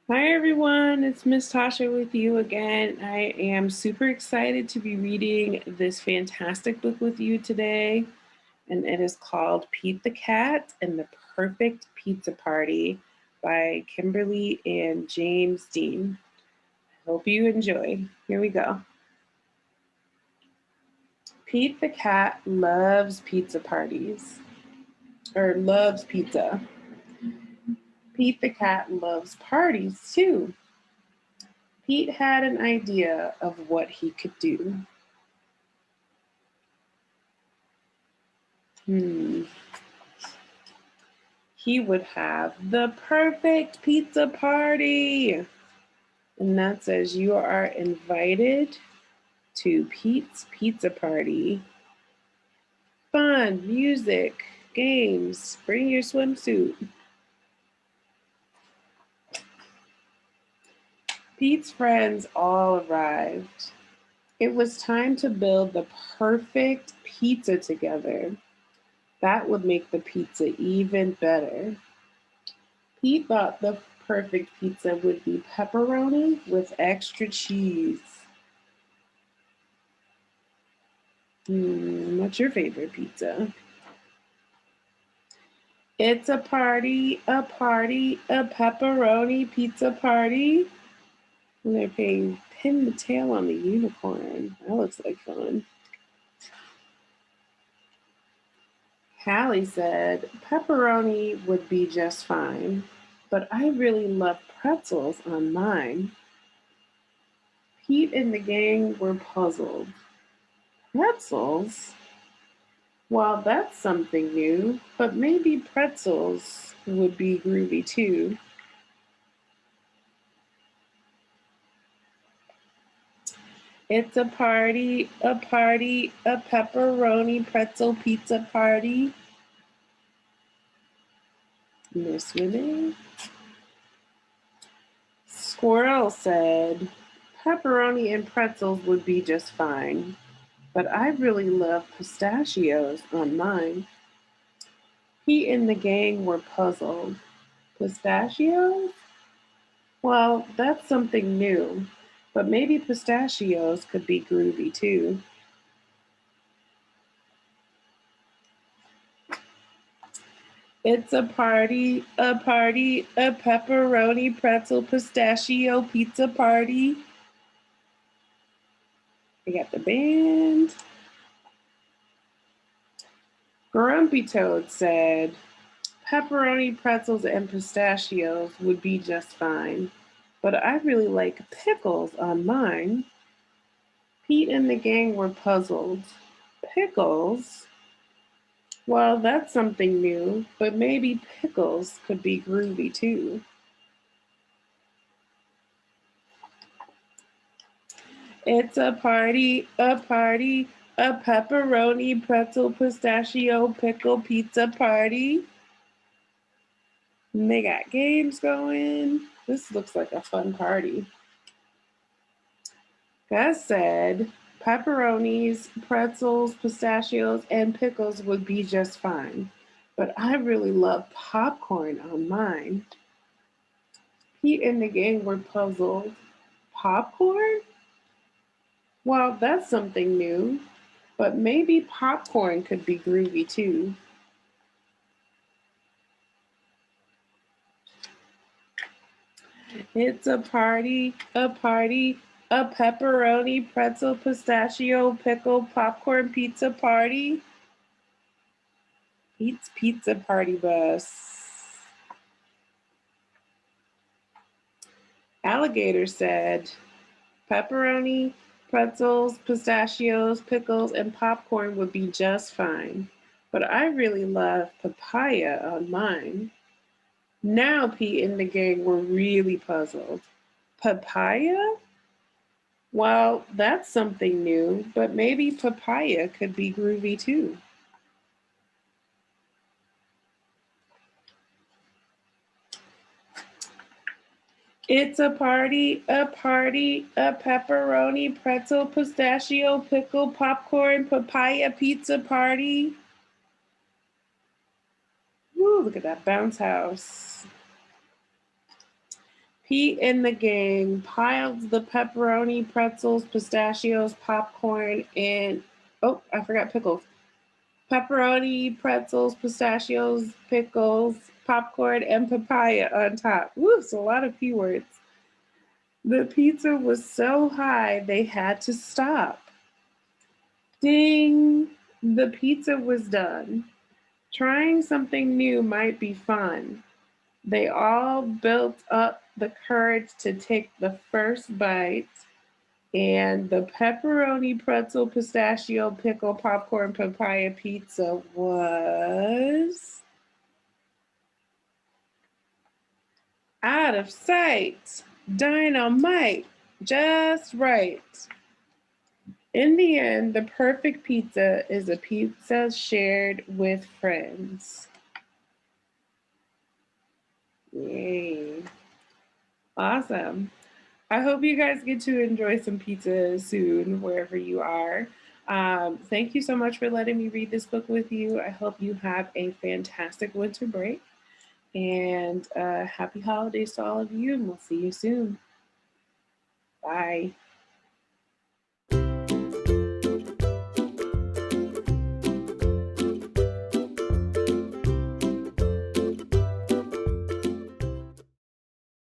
Hi everyone, it's Miss Tasha with you again. I am super excited to be reading this fantastic book with you today, and it is called Pete the Cat and the Perfect Pizza Party by Kimberly and James Dean. I hope you enjoy. Here we go. Pete the Cat loves pizza parties, or loves pizza. Pete the Cat loves parties too. Pete had an idea of what he could do. Hmm. He would have the perfect pizza party. And that says you are invited to Pete's Pizza Party. Fun, music, games, bring your swimsuit. Pete's friends all arrived. It was time to build the perfect pizza together. That would make the pizza even better. Pete thought the perfect pizza would be pepperoni with extra cheese. What's your favorite pizza? It's a party, a pepperoni pizza party. And they're paying pin the tail on the unicorn. That looks like fun. Hallie said pepperoni would be just fine, but I really love pretzels on mine. Pete and the gang were puzzled. Pretzels? Well, that's something new, but maybe pretzels would be groovy too. It's a party, a pepperoni pretzel pizza party. Miss Renee. Squirrel said, pepperoni and pretzels would be just fine, but I really love pistachios on mine. He and the gang were puzzled. Pistachios? Well, that's something new, but maybe pistachios could be groovy too. It's a party, a pepperoni pretzel pistachio pizza party. We got the band. Grumpy Toad said, pepperoni pretzels and pistachios would be just fine, but I really like pickles on mine. Pete and the gang were puzzled. Pickles? Well, that's something new, but maybe pickles could be groovy too. It's a party, a pepperoni pretzel pistachio pickle pizza party. And they got games going. This looks like a fun party. Gus said pepperonis, pretzels, pistachios, and pickles would be just fine. But I really love popcorn on mine. Pete and the gang were puzzled. Popcorn? Well, that's something new, but maybe popcorn could be groovy too. It's a party, a pepperoni, pretzel, pistachio, pickle, popcorn pizza party. Pete's Pizza Party Bus. Alligator said pepperoni, pretzels, pistachios, pickles, and popcorn would be just fine. But I really love papaya on mine. Now Pete and the gang were really puzzled. Papaya? Well, that's something new, but maybe papaya could be groovy too. It's a party, a pepperoni, pretzel, pistachio, pickle, popcorn, papaya pizza party. Woo, look at that bounce house. Pete and the gang piled the pepperoni, pretzels, pistachios, popcorn, and oh, I forgot pickles. Pepperoni, pretzels, pistachios, pickles, popcorn, and papaya on top. Woo, it's a lot of P words. The pizza was so high they had to stop. Ding! The pizza was done. Trying something new might be fun. They all built up the courage to take the first bite, and the pepperoni, pretzel, pistachio, pickle, popcorn, papaya pizza was out of sight. Dynamite. Just right. In the end, the perfect pizza is a pizza shared with friends. Yay. Awesome. I hope you guys get to enjoy some pizza soon, wherever you are. Thank you so much for letting me read this book with you. I hope you have a fantastic winter break. And happy holidays to all of you, and we'll see you soon. Bye.